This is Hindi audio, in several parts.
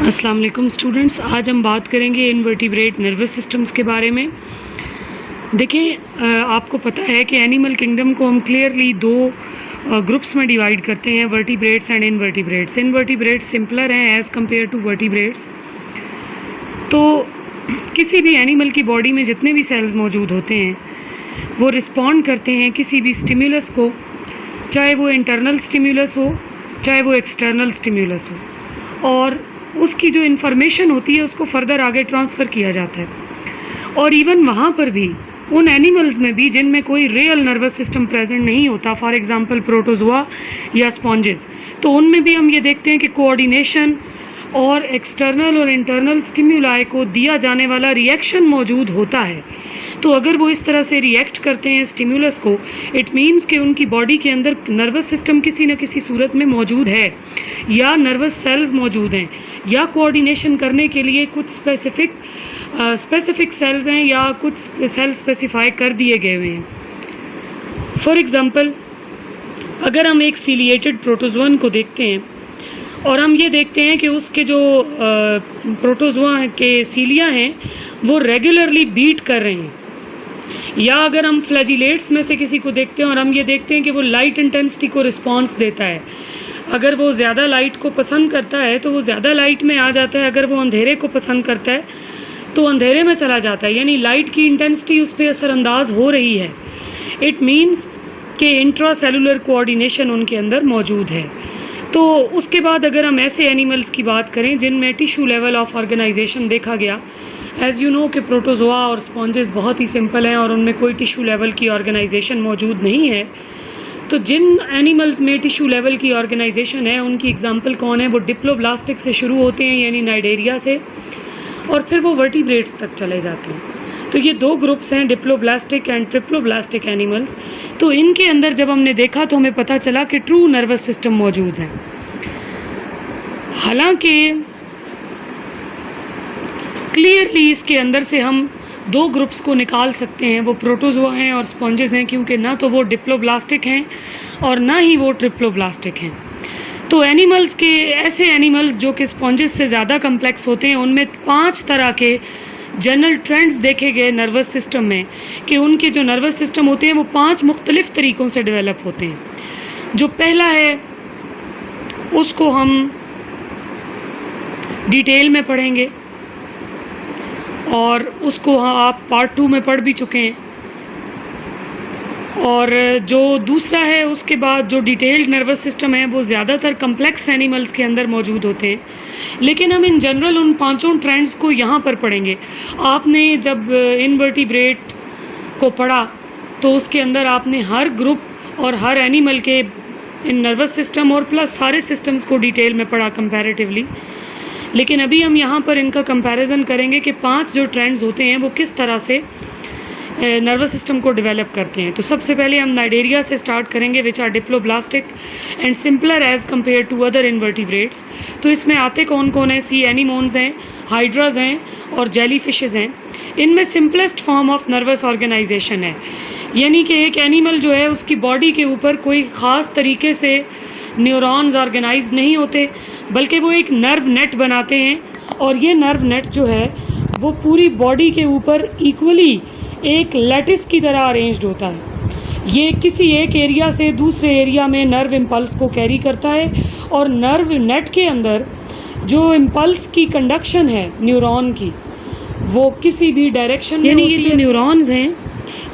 अस्सलाम वालेकुम स्टूडेंट्स, आज हम बात करेंगे इनवर्टिब्रेट नर्वस सिस्टम्स के बारे में। देखिए, आपको पता है कि एनिमल किंगडम को हम क्लियरली दो ग्रुप्स में डिवाइड करते हैं, vertebrates and invertebrates. Invertebrates simpler हैं एज़ कम्पेयर टू वर्टिब्रेट्स। तो किसी भी एनिमल की बॉडी में जितने भी सेल्स मौजूद होते हैं वो रिस्पॉन्ड करते हैं किसी भी स्टिम्युलस को, चाहे वो इंटरनल स्टिम्युलस हो चाहे वो एक्सटर्नल स्टिम्युलस हो, और उसकी जो इन्फॉर्मेशन होती है उसको फर्दर आगे ट्रांसफ़र किया जाता है। और इवन वहाँ पर भी उन एनिमल्स में भी जिनमें कोई रियल नर्वस सिस्टम प्रेजेंट नहीं होता, फॉर एग्जांपल प्रोटोजोआ या स्पॉन्जेस, तो उनमें भी हम ये देखते हैं कि कोऑर्डिनेशन और एक्सटर्नल और इंटरनल स्टिम्युलाई को दिया जाने वाला रिएक्शन मौजूद होता है। तो अगर वो इस तरह से रिएक्ट करते हैं स्टिम्युलस को, इट मीन्स कि उनकी बॉडी के अंदर नर्वस सिस्टम किसी न किसी सूरत में मौजूद है, या नर्वस सेल्स मौजूद हैं, या कोऑर्डिनेशन करने के लिए कुछ स्पेसिफिक सेल्स हैं या कुछ सेल्स स्पेसिफाई कर दिए गए हुए हैं। फॉर एग्ज़ाम्पल, अगर हम एक सीलिएटेड प्रोटोजोअन को देखते हैं और हम ये देखते हैं कि उसके जो प्रोटोजोआ के सीलिया हैं वो रेगुलरली बीट कर रहे हैं, या अगर हम फ्लैजिलेट्स में से किसी को देखते हैं और हम ये देखते हैं कि वो लाइट इंटेंसिटी को रिस्पॉन्स देता है, अगर वो ज़्यादा लाइट को पसंद करता है तो वो ज़्यादा लाइट में आ जाता है, अगर वो अंधेरे को पसंद करता है तो अंधेरे में चला जाता है, यानी लाइट की इंटेंसिटी उस पर असरअंदाज हो रही है। इट मीन्स कि इंट्रासेलुलर कोऑर्डिनेशन उनके अंदर मौजूद है। तो उसके बाद अगर हम ऐसे एनिमल्स की बात करें जिनमें टिश्यू लेवल ऑफ ऑर्गेनाइजेशन देखा गया, एज़ यू नो कि प्रोटोजोआ और स्पॉन्जेस बहुत ही सिंपल हैं और उनमें कोई टिश्यू लेवल की ऑर्गेनाइजेशन मौजूद नहीं है। तो जिन एनिमल्स में टिश्यू लेवल की ऑर्गेनाइजेशन है उनकी एग्जांपल कौन है? वो डिप्लोब्लास्टिक से शुरू होते हैं, यानी नाइडेरिया से, और फिर वो वर्टिब्रेट्स तक चले जाते हैं। तो ये दो ग्रुप्स हैं, डिप्लोब्लास्टिक एंड ट्रिप्लोब्लास्टिक एनिमल्स। तो इनके अंदर जब हमने देखा तो हमें पता चला कि ट्रू नर्वस सिस्टम मौजूद है। हालांकि क्लियरली इसके अंदर से हम दो ग्रुप्स को निकाल सकते हैं, वो प्रोटोजोआ हैं और स्पॉन्जेस हैं, क्योंकि ना तो वो डिप्लोब्लास्टिक हैं और ना ही वो ट्रिप्लोब्लास्टिक हैं। तो एनिमल्स के ऐसे एनिमल्स जो कि स्पॉन्जेस से ज़्यादा कम्प्लेक्स होते हैं, उनमें 5 तरह के जनरल ट्रेंड्स देखे गए नर्वस सिस्टम में, कि उनके जो नर्वस सिस्टम होते हैं वो 5 मुख्तलिफ़ तरीक़ों से डेवलप होते हैं। जो पहला है उसको हम डिटेल में पढ़ेंगे और उसको आप पार्ट 2 में पढ़ भी चुके हैं। और जो दूसरा है उसके बाद जो डिटेल्ड नर्वस सिस्टम है वो ज़्यादातर कम्प्लेक्स एनिमल्स के अंदर मौजूद होते हैं, लेकिन हम इन जनरल उन 5 ट्रेंड्स को यहाँ पर पढ़ेंगे। आपने जब इनवर्टिब्रेट को पढ़ा तो उसके अंदर आपने हर ग्रुप और हर एनिमल के इन नर्वस सिस्टम और प्लस सारे सिस्टम्स को डिटेल में पढ़ा कंपैरेटिवली, लेकिन अभी हम यहाँ पर इनका कंपैरिजन करेंगे कि 5 जो ट्रेंड्स होते हैं वो किस तरह से नर्वस सिस्टम को डेवलप करते हैं। तो सबसे पहले हम नाइडेरिया से स्टार्ट करेंगे, which are diploblastic and simpler as compare to other invertebrates. तो इसमें आते कौन कौन है? सी एनीमोन्स हैं, हाइड्राज हैं और जेली फिशेज़ हैं। इनमें simplest form of nervous organisation है, यानी कि एक एनिमल जो है उसकी बॉडी के ऊपर कोई ख़ास तरीके से न्यूरॉन्स ऑर्गेनाइज नहीं होते, बल्कि वो एक नर्व नेट बनाते हैं, और ये नर्व नेट जो है वो पूरी बॉडी के ऊपर इक्वली एक लैटिस की तरह अरेंज्ड होता है। ये किसी एक एरिया से दूसरे एरिया में नर्व इम्पल्स को कैरी करता है, और नर्व नेट के अंदर जो इम्पल्स की कंडक्शन है न्यूरॉन की, वो किसी भी डायरेक्शन में, यानी ये जो न्यूरॉन्स हैं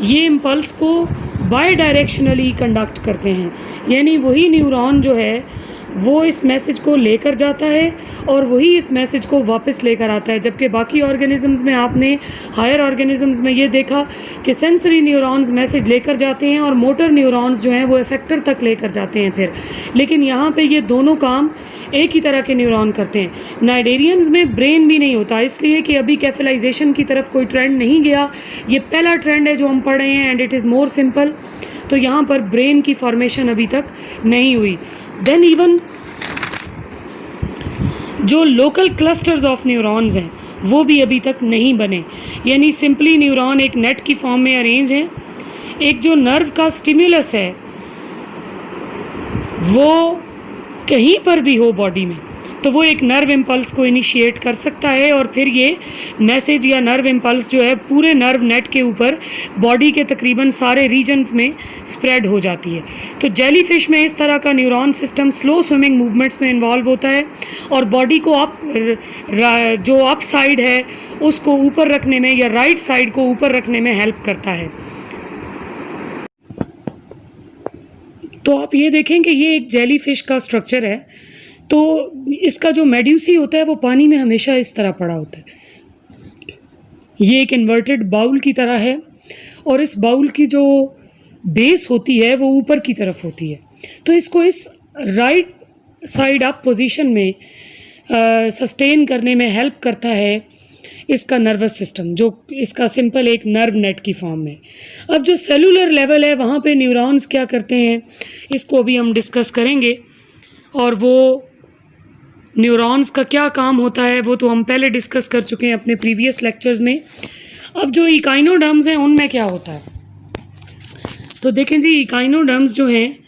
ये इम्पल्स को बाई डायरेक्शनली कंडक्ट करते हैं, यानी वही न्यूरॉन जो है वो इस मैसेज को लेकर जाता है और वही इस मैसेज को वापस लेकर आता है। जबकि बाकी ऑर्गेनिजम्स में आपने हायर ऑर्गेनिजम्स में ये देखा कि सेंसरी न्यूरॉन्स मैसेज लेकर जाते हैं और मोटर न्यूरॉन्स जो हैं वो इफेक्टर तक लेकर जाते हैं फिर, लेकिन यहाँ पे ये दोनों काम एक ही तरह के न्यूरॉन करते हैं। नाइडेरियंस में ब्रेन भी नहीं होता, इसलिए कि अभी कैफिलाइजेशन की तरफ कोई ट्रेंड नहीं गया। ये पहला ट्रेंड है जो हम पढ़ रहे हैं and it is more simple. तो यहाँ पर ब्रेन की फॉर्मेशन अभी तक नहीं हुई। देन इवन जो लोकल क्लस्टर्स ऑफ न्यूरॉन्स हैं वो भी अभी तक नहीं बने, यानी सिंपली न्यूरॉन एक नेट की फॉर्म में अरेंज हैं। एक जो नर्व का स्टिम्युलस है वो कहीं पर भी हो बॉडी में, तो वो एक नर्व इम्पल्स को इनिशिएट कर सकता है और फिर ये मैसेज या नर्व इम्पल्स जो है पूरे नर्व नेट के ऊपर बॉडी के तकरीबन सारे रीजन्स में स्प्रेड हो जाती है। तो जेलीफिश में इस तरह का neuron system slow swimming movements में इन्वॉल्व होता है और बॉडी को जो अप साइड है उसको ऊपर रखने में या राइट साइड को ऊपर रखने में हेल्प करता है। तो आप ये देखें कि ये एक जेलीफिश का स्ट्रक्चर है। तो इसका जो मेड्यूसी होता है वो पानी में हमेशा इस तरह पड़ा होता है। ये एक इन्वर्टेड बाउल की तरह है और इस बाउल की जो बेस होती है वो ऊपर की तरफ होती है। तो इसको इस राइट साइड अप पोजीशन में सस्टेन करने में हेल्प करता है इसका नर्वस सिस्टम, जो इसका सिंपल एक नर्व नेट की फॉर्म में। अब जो सेलुलर लेवल है वहाँ पे न्यूरॉन्स क्या करते हैं इसको अभी हम डिस्कस करेंगे, और वो न्यूरॉन्स का क्या काम होता है वो तो हम पहले डिस्कस कर चुके हैं अपने प्रीवियस लेक्चर्स में। अब जो इकाइनोडर्म्स हैं उनमें क्या होता है, तो देखें जी, इकाइनोडर्म्स जो हैं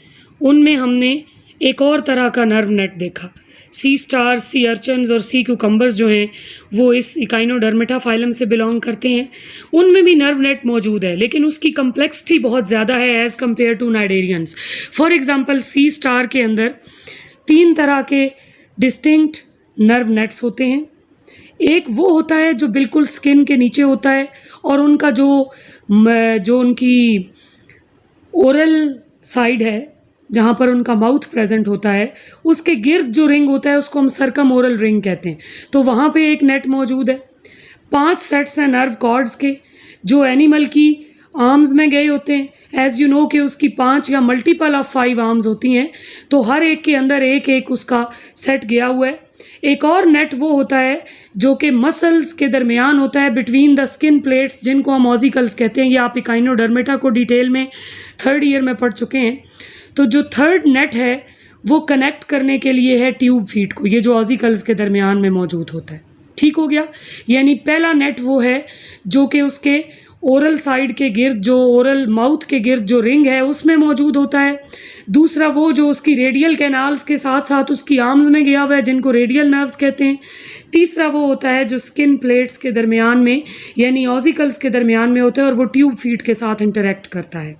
उनमें हमने एक और तरह का नर्व नेट देखा। सी स्टार्स, सी अर्चन्स और सी क्यूकम्बर्स जो हैं वो इस इकाइनोडर्मेटा फाइलम से बिलोंग करते हैं। उनमें भी नर्व नेट मौजूद है लेकिन उसकी कम्प्लेक्सिटी बहुत ज़्यादा है as compare to cnidarians. For example sea star के अंदर 3 तरह के डिस्टिंक्ट नर्व नेट्स होते हैं। एक वो होता है जो बिल्कुल स्किन के नीचे होता है और उनका जो उनकी ओरल साइड है जहाँ पर उनका माउथ प्रेजेंट होता है उसके गिर्द जो रिंग होता है उसको हम सर्कम ओरल रिंग कहते हैं। तो वहाँ पे एक नेट मौजूद है। 5 सेट्स हैं नर्व कॉर्ड्स के जो एनिमल की आर्म्स में गए होते हैं। एज़ यू नो कि उसकी 5 या मल्टीपल ऑफ 5 आर्म्स होती हैं, तो हर एक के अंदर एक एक उसका सेट गया हुआ है। एक और नेट वो होता है जो कि मसल्स के दरमियान होता है, बिटवीन द स्किन प्लेट्स, जिनको हम ऑजिकल्स कहते हैं। ये आप इकाइनोडर्मेटा को डिटेल में 3rd ईयर में पढ़ चुके हैं। तो जो 3rd नेट है वो कनेक्ट करने के लिए है ट्यूब फीट को, ये जो ऑजिकल्स के दरमियान में मौजूद होता है। ठीक हो गया। यानी पहला नेट वो है जो कि उसके ओरल साइड के गिर्द, जो ओरल माउथ के गिर्द जो रिंग है उसमें मौजूद होता है। दूसरा वो जो उसकी रेडियल कैनाल्स के साथ साथ उसकी आर्म्स में गया हुआ है, जिनको रेडियल नर्व्स कहते हैं। तीसरा वो होता है जो स्किन प्लेट्स के दरमियान में यानी ऑजिकल्स के दरमियान में होता है और वो ट्यूब फीट के साथ इंटरेक्ट करता है।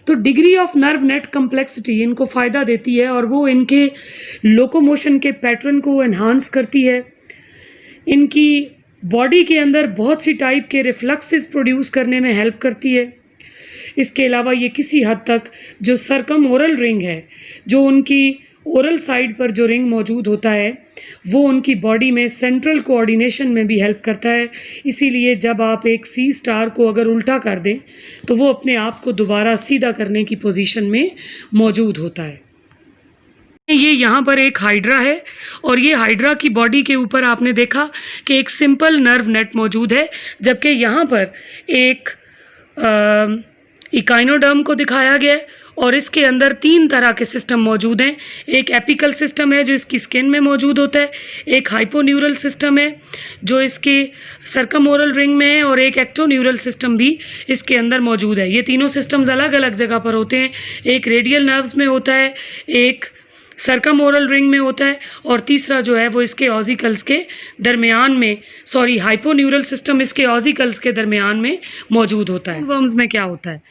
तो degree of nerve net complexity इनको फ़ायदा देती है और वो इनके लोकोमोशन के पैटर्न को एनहांस करती है। इनकी बॉडी के अंदर बहुत सी टाइप के रिफ्लक्सेस प्रोड्यूस करने में हेल्प करती है। इसके अलावा ये किसी हद तक जो सर्कम ओरल रिंग है, जो उनकी ओरल साइड पर जो रिंग मौजूद होता है, वो उनकी बॉडी में सेंट्रल कोऑर्डिनेशन में भी हेल्प करता है। इसीलिए जब आप एक सी स्टार को अगर उल्टा कर दें तो वो अपने आप को दोबारा सीधा करने की पोजीशन में मौजूद होता है। ये यहाँ पर एक हाइड्रा है और ये हाइड्रा की बॉडी के ऊपर आपने देखा कि एक सिंपल नर्व नेट मौजूद है, जबकि यहाँ पर एक इकाइनोडर्म को दिखाया गया है और इसके अंदर 3 तरह के सिस्टम मौजूद हैं। एक एपिकल सिस्टम है जो इसकी स्किन में मौजूद होता है, एक हाइपोन्यूरल सिस्टम है जो इसके सर्कमओरल रिंग में है और एक एक्टोन्यूरल सिस्टम भी इसके अंदर मौजूद है। ये तीनों सिस्टम्स अलग अलग जगह पर होते हैं। एक रेडियल नर्व्स में होता है, एक सर्कम ओरल रिंग में होता है और तीसरा जो है वो इसके ऑजिकल्स के दरमियान में, सॉरी हाइपोन्यूरल सिस्टम इसके ऑजिकल्स के दरमियान में मौजूद होता है। वर्म्स में क्या होता है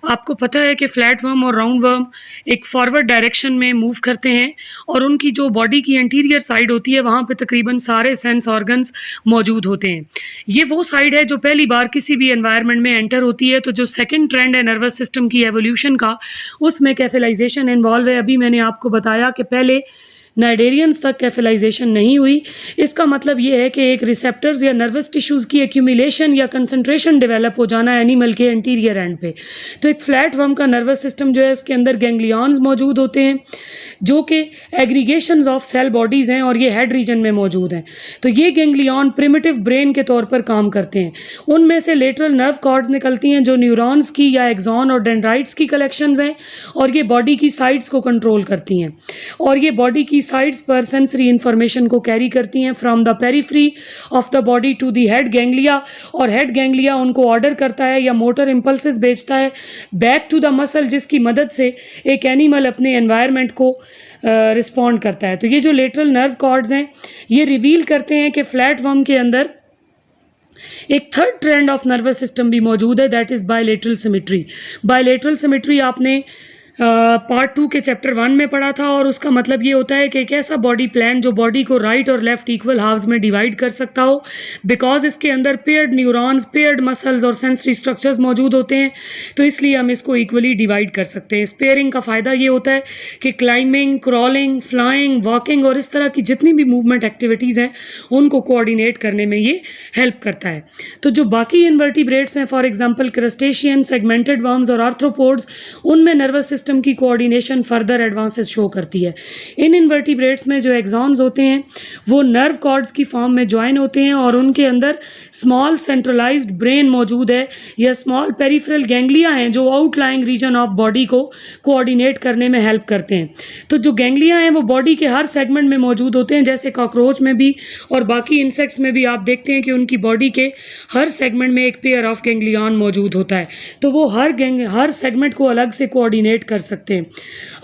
आपको पता है कि फ्लैट वर्म और राउंड वर्म एक फॉरवर्ड डायरेक्शन में मूव करते हैं और उनकी जो बॉडी की एंटीरियर साइड होती है वहाँ पे तकरीबन सारे सेंस ऑर्गन्स मौजूद होते हैं। ये वो साइड है जो पहली बार किसी भी एनवायरनमेंट में एंटर होती है। तो जो सेकेंड ट्रेंड है नर्वस सिस्टम की एवोल्यूशन का, उसमें कैफेलाइजेशन इन्वॉल्व है। अभी मैंने आपको बताया कि पहले नाइडेरियंस तक कैफेलाइजेशन नहीं हुई। इसका मतलब ये है कि एक रिसेप्टर्स या नर्वस टिश्यूज़ की एक्यूमुलेशन या कंसंट्रेशन डेवलप हो जाना एनिमल के एंटीरियर एंड पे। तो एक फ्लैट वर्म का नर्वस सिस्टम जो है उसके अंदर गैंग्लियॉन्स मौजूद होते हैं जो कि एग्रीगेशंस ऑफ सेल बॉडीज़ हैं और ये हेड रीजन में मौजूद हैं। तो ये गैंग्लियॉन प्रिमिटिव ब्रेन के तौर पर काम करते हैं। उनमें से लेटरल नर्व कॉर्ड्स निकलती हैं जो न्यूरॉन्स की या एक्सॉन और डेंड्राइट्स की कलेक्शंस हैं और ये बॉडी की साइड्स को कंट्रोल करती हैं और ये बॉडी की साइड्स पर सेंसरी इन्फॉर्मेशन को कैरी करती हैं from the periphery of the body to the head ganglia, और हेड गैंग्लिया उनको ऑर्डर करता है या मोटर इम्पल्सेस भेजता है बैक टू द मसल, जिसकी मदद से एक एनिमल अपने एनवायरनमेंट को रिस्पॉन्ड करता है। तो ये जो लेटरल नर्व कॉर्ड्स हैं ये रिवील करते हैं कि फ्लैट वर्म के अंदर एक third trend of nervous system भी मौजूद है, that is bilateral symmetry. Bilateral symmetry आपने पार्ट 2 के चैप्टर 1 में पढ़ा था, और उसका मतलब ये होता है कि एक ऐसा बॉडी प्लान जो बॉडी को राइट और लेफ्ट इक्वल हाफ्स में डिवाइड कर सकता हो, बिकॉज इसके अंदर पेयर्ड न्यूरॉन्स, पेयर्ड मसल्स और सेंसरी स्ट्रक्चर्स मौजूद होते हैं, तो इसलिए हम इसको इक्वली डिवाइड कर सकते हैं। स्पेयरिंग का फ़ायदा ये होता है कि क्लाइंबिंग, क्रॉलिंग, फ्लाइंग, वॉकिंग और इस तरह की जितनी भी मूवमेंट एक्टिविटीज़ हैं उनको कोऑर्डिनेट करने में ये हेल्प करता है। तो जो बाकी इन्वर्टिब्रेट्स हैं, for example crustacean, segmented worms और आर्थ्रोपोड्स, उनमें नर्वस सिस्टम की कोऑर्डिनेशन फर्दर एडवांसेस शो करती है। इन इन्वर्टिब्रेट्स में जो एक्सॉन्स होते हैं वो नर्व कॉर्ड्स की फॉर्म में ज्वाइन होते हैं और उनके अंदर स्मॉल सेंट्रलाइज्ड ब्रेन मौजूद है या स्मॉल पेरिफेरल गैंग्लिया हैं जो आउटलाइंग रीजन ऑफ बॉडी को कोऑर्डिनेट करने में हेल्प करते हैं। तो जो गैंग्लिया हैं वो बॉडी के हर सेगमेंट में मौजूद होते हैं, जैसे कॉकरोच में भी और बाकी इंसेक्ट्स में भी आप देखते हैं कि उनकी बॉडी के हर सेगमेंट में एक पेयर ऑफ गैंग्लियन मौजूद होता है, तो वो हर सेगमेंट को अलग से कोऑर्डिनेट कर सकते हैं।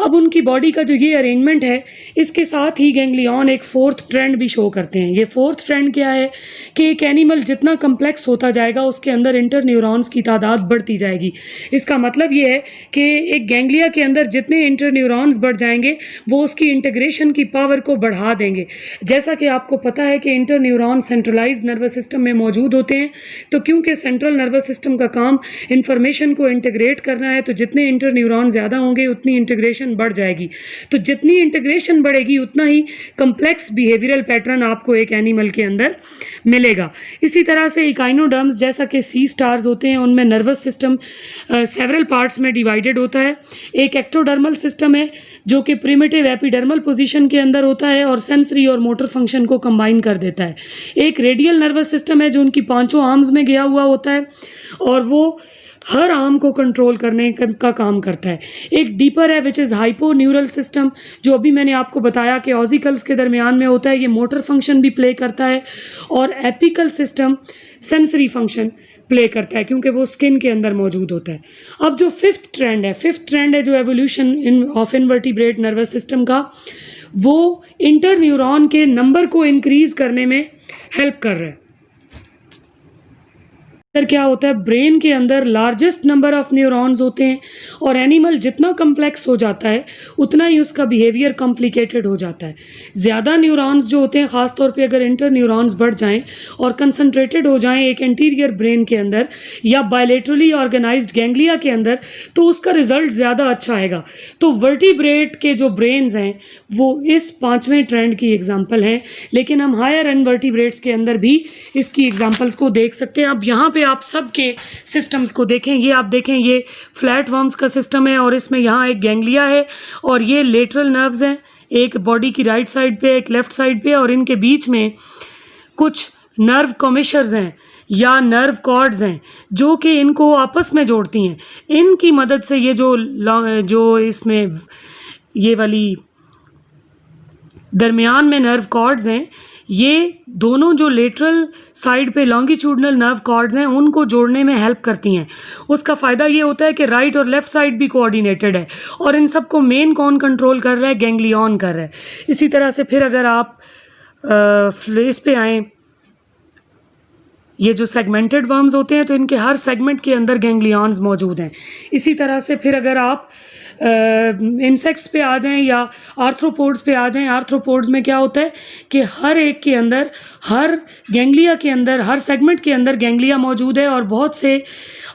अब उनकी बॉडी का जो ये अरेंजमेंट है, इसके साथ ही गैंग्लियन एक फोर्थ ट्रेंड भी शो करते हैं। ये फोर्थ ट्रेंड क्या है कि एक एनिमल जितना कम्प्लेक्स होता जाएगा उसके अंदर इंटर न्यूरॉन्स की तादाद बढ़ती जाएगी। इसका मतलब ये है कि एक गैंग्लिया के अंदर जितने इंटर न्यूरॉन्स बढ़ जाएंगे वो उसकी इंटीग्रेशन की पावर को बढ़ा देंगे। जैसा कि आपको पता है कि inter neuron centralised nervous system में मौजूद होते हैं, तो क्योंकि सेंट्रल नर्वस सिस्टम का काम इंफॉर्मेशन को इंटीग्रेट करना है, तो जितने इंटर न्यूरॉन ज़्यादा होंगे उतनी इंटीग्रेशन बढ़ जाएगी। तो जितनी इंटीग्रेशन बढ़ेगी उतना ही कम्प्लेक्स बिहेवियरल पैटर्न आपको एक एनिमल के अंदर मिलेगा। इसी तरह से इकाइनोडर्म्स जैसा कि सी स्टार्स होते हैं उनमें नर्वस सिस्टम सेवरल पार्ट्स में डिवाइडेड होता है। एक एक्टोडर्मल सिस्टम है जो कि प्रिमिटिव एपिडर्मल पोजीशन के अंदर होता है और सेंसरी और मोटर फंक्शन को कंबाइन कर देता है। एक रेडियल नर्वस सिस्टम है जो उनकी पांचों आर्म्स में गया हुआ होता है और वो हर आर्म को कंट्रोल करने का काम करता है। एक डीपर है which is hypo neural system, जो अभी मैंने आपको बताया कि ऑजिकल्स के दरमियान में होता है, ये मोटर फंक्शन भी प्ले करता है, और apical system sensory function play करता है क्योंकि वो स्किन के अंदर मौजूद होता है। अब जो फिफ्थ ट्रेंड है जो evolution of invertebrate nervous system का, वो इंटर न्यूरॉन के नंबर को इंक्रीज़ करने में हेल्प कर रहा है। क्या होता है, ब्रेन के अंदर लार्जेस्ट नंबर ऑफ न्यूरॉन्स होते हैं और एनिमल जितना कम्प्लेक्स हो जाता है उतना ही उसका बिहेवियर कॉम्प्लिकेटेड हो जाता है। ज़्यादा न्यूरॉन्स जो होते हैं, ख़ास तौर पे अगर इंटर न्यूरॉन्स बढ़ जाएं और कंसंट्रेटेड हो जाएं एक एंटीरियर ब्रेन के अंदर या बायलेटरली ऑर्गेनाइज्ड गैंग्लिया के अंदर, तो उसका रिजल्ट ज़्यादा अच्छा आएगा। तो वर्टिब्रेट के जो ब्रेन्स हैं वो इस पाँचवें ट्रेंड की एग्जाम्पल हैं, लेकिन हम हायर इनवर्टिब्रेट्स के अंदर भी इसकी एग्जाम्पल्स को देख सकते हैं। अब यहाँ पे आप सबके सिस्टम्स को देखें, ये आप देखें, ये फ्लैट वर्म्स का सिस्टम है और इसमें यहाँ एक गैंग्लिया है और ये लेटरल नर्व्स हैं, एक बॉडी की राइट साइड पे, एक लेफ्ट साइड पे, और इनके बीच में कुछ नर्व कॉमिशर्स हैं या नर्व कॉर्ड्स हैं जो कि इनको आपस में जोड़ती हैं। इनकी मदद से ये जो इसमें ये वाली दरमियान में नर्व कॉर्ड्स हैं, ये दोनों जो लेटरल साइड पे लॉन्गिट्यूडनल नर्व कॉर्ड्स हैं उनको जोड़ने में हेल्प करती हैं। उसका फ़ायदा ये होता है कि राइट और लेफ़्ट साइड भी कोऑर्डिनेटेड है और इन सब को मेन कौन कंट्रोल कर रहा है, गैंग्लियन कर रहा है। इसी तरह से फिर अगर आप इस पे आएँ, ये जो सेगमेंटेड वर्म्स होते हैं तो इनके हर सेगमेंट के अंदर गैंग्लियंस मौजूद हैं। इसी तरह से फिर अगर आप इंसेक्ट्स पे आ जाएं या आर्थ्रोपोड्स पे आ जाएं, आर्थ्रोपोड्स में क्या होता है कि हर एक के अंदर, हर गैंग्लिया के अंदर, हर सेगमेंट के अंदर गैंग्लिया मौजूद है और बहुत से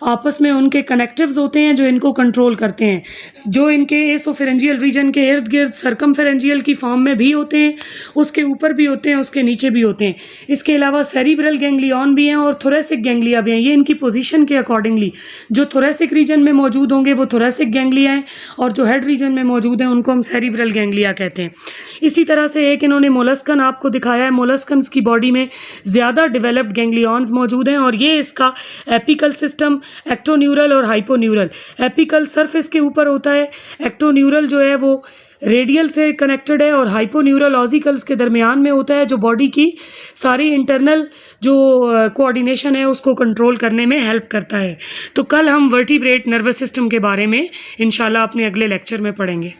आपस में उनके कनेक्टिव्स होते हैं जो इनको कंट्रोल करते हैं, जो इनके एसोफेरेंजियल रीजन के इर्द गिर्द सर्कमफेरेंजियल की फॉर्म में भी होते हैं, उसके ऊपर भी होते हैं, उसके नीचे भी होते हैं। इसके अलावा सेरिब्रल गैंग्लियन भी हैं और थोरेसिक गैंग्लिया भी हैं। ये इनकी पोजीशन के अकॉर्डिंगली जो थोरेसिक रीजन में मौजूद होंगे वो थोरेसिक गैंग्लिया हैं और जो हेड रीजन में मौजूद हैं उनको हम सेरिब्रल गैंग्लिया कहते हैं। इसी तरह से एक इन्होंने मोलस्कन आपको दिखाया है, मोलस्कन्स की बॉडी में ज़्यादा डेवलप्ड गैंग्लियंस मौजूद हैं और ये इसका एपिकल सिस्टम, एक्टोन्यूरल और हाइपोन्यूरल। एपिकल सरफेस के ऊपर होता है, एक्टोन्यूरल जो है वो रेडियल से कनेक्टेड है और हाइपोन्यूरल ऑसिकल्स के दरमियान में होता है, जो बॉडी की सारी इंटरनल जो कोऑर्डिनेशन है उसको कंट्रोल करने में हेल्प करता है। तो कल हम वर्टिब्रेट नर्वस सिस्टम के बारे में इंशाल्लाह अपने अगले लेक्चर में पढ़ेंगे।